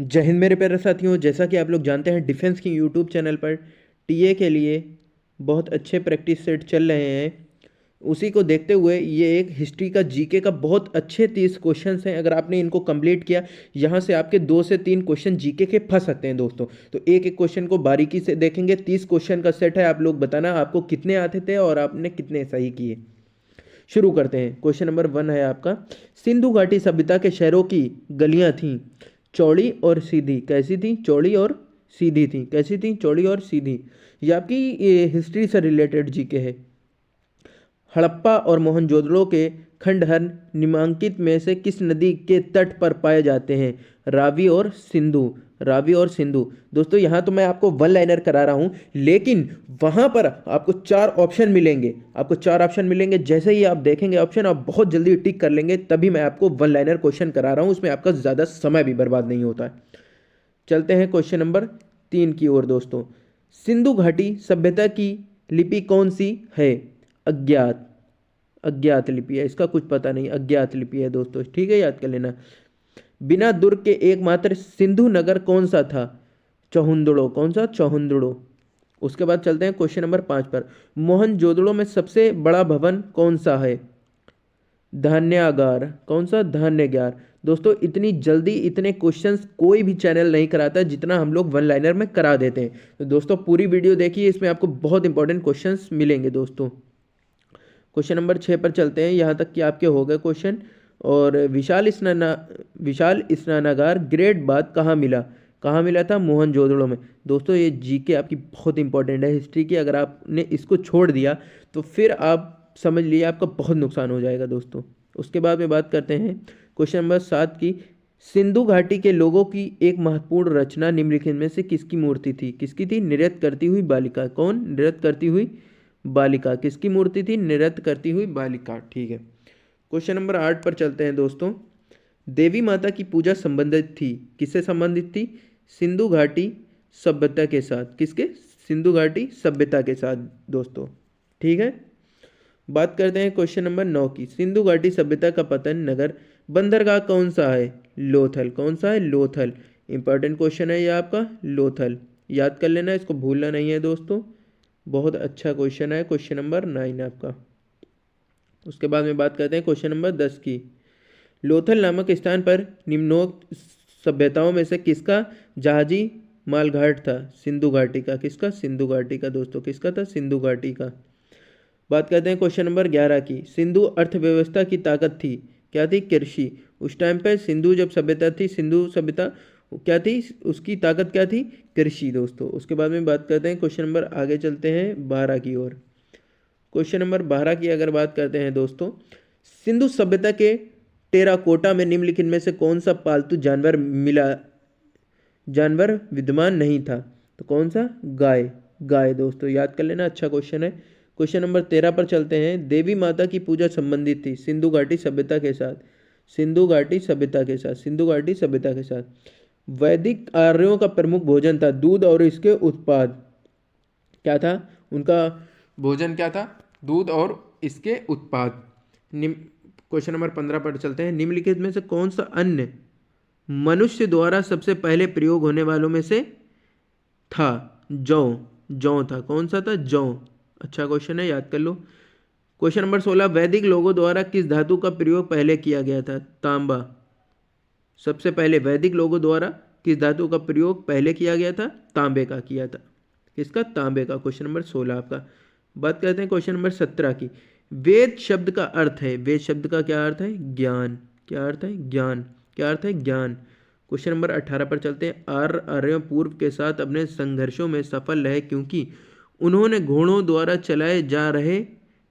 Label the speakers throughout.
Speaker 1: जय हिंद मेरे प्यारे साथियों। जैसा कि आप लोग जानते हैं, डिफेंस की यूट्यूब चैनल पर टीए के लिए बहुत अच्छे प्रैक्टिस सेट चल रहे हैं। उसी को देखते हुए ये एक हिस्ट्री का जीके का बहुत अच्छे 30 क्वेश्चंस हैं। अगर आपने इनको कंप्लीट किया, यहाँ से आपके 2 से 3 क्वेश्चन जीके के फंस सकते हैं दोस्तों। तो एक एक क्वेश्चन को बारीकी से देखेंगे। 30 क्वेश्चन का सेट है। आप लोग बताना आपको कितने आते थे और आपने कितने सही किए। शुरू करते हैं। क्वेश्चन नंबर 1 है आपका, सिंधु घाटी सभ्यता के शहरों की गलियां थीं चौड़ी और सीधी। कैसी थी? चौड़ी और सीधी थी। कैसी थी? चौड़ी और सीधी। ये आपकी हिस्ट्री से रिलेटेड जीके है। हड़प्पा और मोहनजोदड़ो के खंडहर निम्नलिखित में से किस नदी के तट पर पाए जाते हैं? रावी और सिंधु। रावी और सिंधु। दोस्तों यहाँ तो मैं आपको वन लाइनर करा रहा हूँ, लेकिन वहाँ पर आपको 4 ऑप्शन मिलेंगे। आपको 4 ऑप्शन मिलेंगे। जैसे ही आप देखेंगे ऑप्शन, आप बहुत जल्दी टिक कर लेंगे, तभी मैं आपको वन लाइनर क्वेश्चन करा रहा हूँ। उसमें आपका ज़्यादा समय भी बर्बाद नहीं होता है। चलते हैं क्वेश्चन नंबर 3 की ओर दोस्तों। सिंधु घाटी सभ्यता की लिपि कौन सी है? अज्ञात। अज्ञात लिपि है, इसका कुछ पता नहीं, अज्ञात लिपि है दोस्तों। ठीक है, याद कर लेना। बिना दुर्ग के एकमात्र सिंधु नगर कौन सा था? चौहुंदड़ो। कौन सा? चौहुंदड़ो। उसके बाद चलते हैं क्वेश्चन नंबर 5 पर। मोहनजोदड़ो में सबसे बड़ा भवन कौन सा है? धान्यागार। कौन सा? धान्यागार। दोस्तों इतनी जल्दी इतने क्वेश्चंस कोई भी चैनल नहीं कराता जितना हम लोग वन लाइनर में करा देते हैं। तो दोस्तों पूरी वीडियो देखिए, इसमें आपको बहुत इंपॉर्टेंट क्वेश्चंस मिलेंगे दोस्तों। क्वेश्चन नंबर 6 पर चलते हैं। यहाँ तक कि आपके हो गए क्वेश्चन। और विशाल स्नानागार ग्रेट बाथ कहाँ मिला? कहाँ मिला था? मोहनजोदड़ो में। दोस्तों ये जीके आपकी बहुत इंपॉर्टेंट है हिस्ट्री की। अगर आपने इसको छोड़ दिया तो फिर आप समझ लिए आपका बहुत नुकसान हो जाएगा दोस्तों। उसके बाद में बात करते हैं क्वेश्चन नंबर 7 की। सिंधु घाटी के लोगों की एक महत्वपूर्ण रचना निम्नलिखित में से किसकी मूर्ति थी? किसकी थी? नृत्य करती हुई बालिका। कौन? नृत्य करती हुई बालिका। किसकी मूर्ति थी? नृत्य करती हुई बालिका। ठीक है। क्वेश्चन नंबर 8 पर चलते हैं दोस्तों। देवी माता की पूजा संबंधित थी, किससे संबंधित थी? सिंधु घाटी सभ्यता के साथ। किसके? सिंधु घाटी सभ्यता के साथ दोस्तों। ठीक है। बात करते हैं क्वेश्चन नंबर 9 की। सिंधु घाटी सभ्यता का पतन नगर बंदरगाह कौन सा है? लोथल। कौन सा है? लोथल। इंपॉर्टेंट क्वेश्चन है ये आपका, लोथल। याद कर लेना, इसको भूलना नहीं है दोस्तों। बहुत अच्छा क्वेश्चन है। क्वेश्चन नंबर 9 आपका। उसके बाद में बात करते हैं क्वेश्चन नंबर 10 की। लोथल नामक स्थान पर निम्नोक्त सभ्यताओं में से किसका जहाजी मालघाट था? सिंधु घाटी का। किसका? सिंधु घाटी का दोस्तों। किसका था? सिंधु घाटी का। बात करते हैं क्वेश्चन नंबर 11 की। सिंधु अर्थव्यवस्था की ताकत थी, क्या थी? कृषि। उस टाइम पे सिंधु जब सभ्यता थी, सिंधु सभ्यता क्या थी? उसकी ताकत क्या थी? कृषि दोस्तों। उसके बाद में बात करते हैं क्वेश्चन नंबर, आगे चलते हैं 12 की ओर। क्वेश्चन नंबर 12 की अगर बात करते हैं दोस्तों। सिंधु सभ्यता के टेराकोटा में निम्नलिखित में से कौन सा पालतू जानवर विद्यमान नहीं था? तो कौन सा? गाय। गाय दोस्तों, याद कर लेना, अच्छा क्वेश्चन है। क्वेश्चन नंबर 13 पर चलते हैं। देवी माता की पूजा संबंधित थी सिंधु घाटी सभ्यता के साथ। सिंधु घाटी सभ्यता के साथ। सिंधु घाटी सभ्यता के साथ। वैदिक आर्यों का प्रमुख भोजन था दूध और इसके उत्पाद। क्या था उनका भोजन? क्या था? दूध और इसके उत्पाद। निम्न क्वेश्चन नंबर 15 पर चलते हैं। निम्नलिखित में से कौन सा अन्य मनुष्य द्वारा सबसे पहले प्रयोग होने वालों में से था? जौ। जौ था। कौन सा था? जौ। अच्छा क्वेश्चन है, याद कर लो। Question number 16। वैदिक लोगों द्वारा किस धातु का प्रयोग पहले किया गया था? तांबा। सबसे पहले वैदिक लोगों द्वारा किस धातु का प्रयोग पहले किया गया था? तांबे का किया था। किसका? तांबे का। क्वेश्चन नंबर 16 आपका। बात करते हैं क्वेश्चन नंबर 17 की। वेद शब्द का अर्थ है, वेद शब्द का क्या अर्थ है? ज्ञान। क्या अर्थ है? ज्ञान। क्या अर्थ है? ज्ञान। क्वेश्चन नंबर 18 पर चलते हैं। आर्य पूर्व के साथ अपने संघर्षों में सफल रहे क्योंकि उन्होंने घोड़ों द्वारा चलाए जा रहे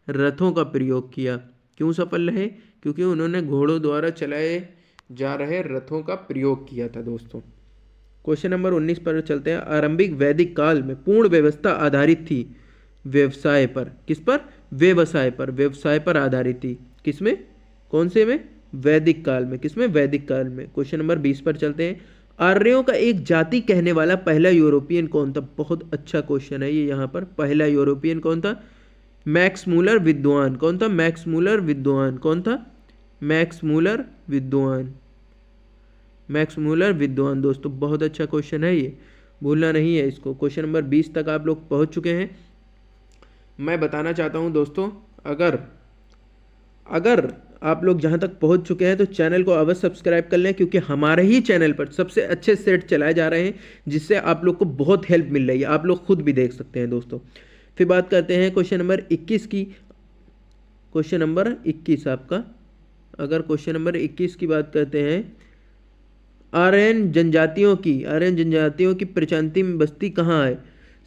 Speaker 1: रथों का प्रयोग किया। क्यों सफल रहे? क्योंकि उन्होंने घोड़ों द्वारा चलाए जा रहे रथों का प्रयोग किया था दोस्तों। क्वेश्चन नंबर 19 पर चलते हैं। आरंभिक वैदिक काल में पूर्ण व्यवस्था आधारित थी व्यवसाय पर। किस पर? व्यवसाय पर। व्यवसाय पर आधारित थी। किसमें? कौन से में? वैदिक काल में। किसमें? वैदिक काल में। क्वेश्चन नंबर 20 पर चलते हैं। आर्यों का एक जाति कहने वाला पहला यूरोपियन कौन था? बहुत अच्छा क्वेश्चन है ये। यहाँ पर पहला यूरोपियन कौन था? मैक्स मूलर विद्वान। कौन था? मैक्स मूलर विद्वान। कौन था? मैक्स मूलर विद्वान। मैक्स मूलर विद्वान। दोस्तों बहुत अच्छा क्वेश्चन है ये, भूलना नहीं है इसको। क्वेश्चन नंबर 20 तक आप लोग पहुंच चुके हैं। मैं बताना चाहता हूं दोस्तों, अगर अगर आप लोग जहां तक पहुंच चुके हैं तो चैनल को अवश्य सब्सक्राइब कर लें, क्योंकि हमारे ही चैनल पर सबसे अच्छे सेट चलाए जा रहे हैं, जिससे आप लोग को बहुत हेल्प मिल रही है। आप लोग खुद भी देख सकते हैं दोस्तों। फिर बात करते हैं क्वेश्चन नंबर 21 की। क्वेश्चन नंबर 21 आपका, अगर क्वेश्चन नंबर 21 की बात करते हैं, आर्यन जनजातियों की प्रशांति में बस्ती कहाँ है?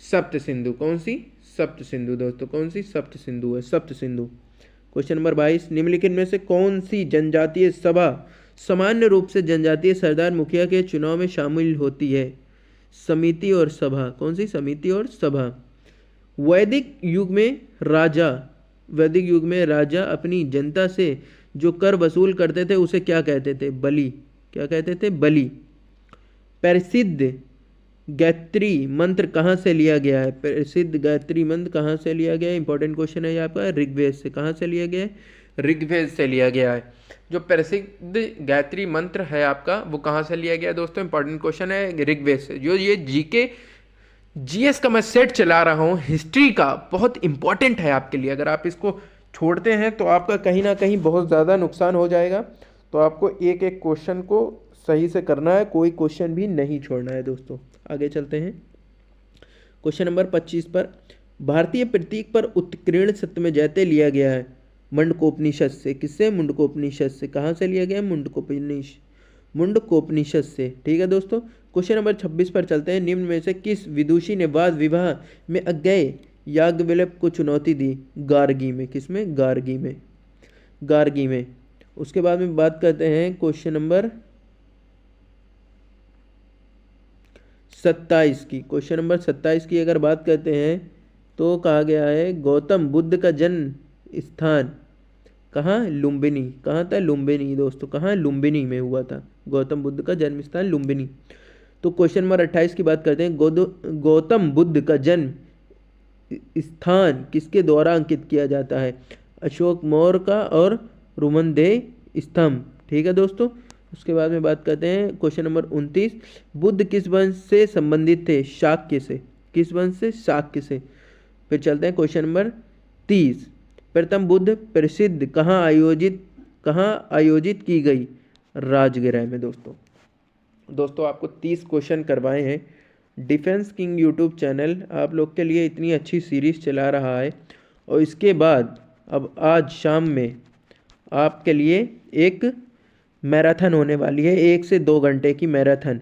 Speaker 1: सप्त सिंधु। कौन सी? सप्त सिंधु दोस्तों। कौन सी? सप्त सिंधु है, सप्त सिंधु। क्वेश्चन नंबर 22, निम्नलिखित में से कौन सी जनजातीय सभा सामान्य रूप से जनजातीय सरदार मुखिया के चुनाव में शामिल होती है? समिति और सभा। कौन सी? समिति और सभा। वैदिक युग में राजा अपनी जनता से जो कर वसूल करते थे उसे क्या कहते थे? बलि। क्या कहते थे? बलि। प्रसिद्ध गायत्री मंत्र कहाँ से लिया गया है? प्रसिद्ध गायत्री मंत्र कहाँ से लिया गया है? इंपॉर्टेंट क्वेश्चन है ये आपका। ऋग्वेद से। कहाँ से लिया गया है? ऋग्वेद से लिया गया है। जो प्रसिद्ध गायत्री मंत्र है आपका, वो कहाँ से लिया गया है दोस्तों? इंपॉर्टेंट क्वेश्चन है, ऋग्वेद से। जो ये जीके जीएस का मैं सेट चला रहा हूँ हिस्ट्री का, बहुत इंपॉर्टेंट है आपके लिए। अगर आप इसको छोड़ते हैं तो आपका कहीं ना कहीं बहुत ज़्यादा नुकसान हो जाएगा। तो आपको एक एक क्वेश्चन को सही से करना है, कोई क्वेश्चन भी नहीं छोड़ना है दोस्तों। आगे चलते हैं क्वेश्चन नंबर 25 पर। भारतीय प्रतीक पर उत्कीर्ण सत्य में जयते लिया गया है मुंडकोपनिषद से। किससे? मुंडकोपनिषद से। कहाँ से लिया गया है? मुंडकोपनिषद से। ठीक है दोस्तों। क्वेश्चन नंबर 26 पर चलते हैं। निम्न में से किस विदुषी ने वाद विवाह में अज्ञेय याज्ञवल्क्य को चुनौती दी? गार्गी में। किसमें? गार्गी में। उसके बाद में बात करते हैं क्वेश्चन नंबर 27 की। क्वेश्चन नंबर 27 की अगर बात करते हैं तो कहा गया है गौतम बुद्ध का जन्म स्थान कहाँ? लुम्बिनी। कहाँ था? लुम्बिनी दोस्तों। कहाँ? लुम्बिनी में हुआ था गौतम बुद्ध का जन्म स्थान, लुम्बिनी। तो क्वेश्चन नंबर 28 की बात करते हैं। गौतम बुद्ध का जन्म स्थान किसके द्वारा अंकित किया जाता है? अशोक मौर्य का और रुमनदेव स्तंभ। ठीक है दोस्तों। उसके बाद में बात करते हैं क्वेश्चन नंबर 29, बुद्ध किस वंश से संबंधित थे? शाक्य से। किस वंश से? शाक्य से। फिर चलते हैं क्वेश्चन नंबर 30, प्रथम बुद्ध प्रसिद्ध कहाँ आयोजित की गई? राजगृह में दोस्तों आपको 30 क्वेश्चन करवाए हैं। डिफेंस किंग यूट्यूब चैनल आप लोग के लिए इतनी अच्छी सीरीज चला रहा है, और इसके बाद अब आज शाम में आपके लिए एक मैराथन होने वाली है, 1 से 2 घंटे की मैराथन।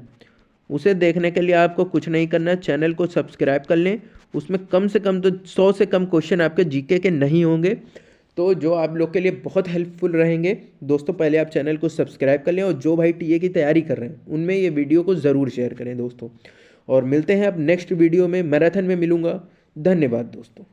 Speaker 1: उसे देखने के लिए आपको कुछ नहीं करना, चैनल को सब्सक्राइब कर लें। उसमें कम से कम तो 100 से कम क्वेश्चन आपके जीके के नहीं होंगे, तो जो आप लोग के लिए बहुत हेल्पफुल रहेंगे। दोस्तों पहले आप चैनल को सब्सक्राइब कर लें, और जो भाई टीए की तैयारी कर रहे हैं उनमें ये वीडियो को ज़रूर शेयर करें दोस्तों। और मिलते हैं अब नेक्स्ट वीडियो में, मैराथन में मिलूँगा। धन्यवाद दोस्तों।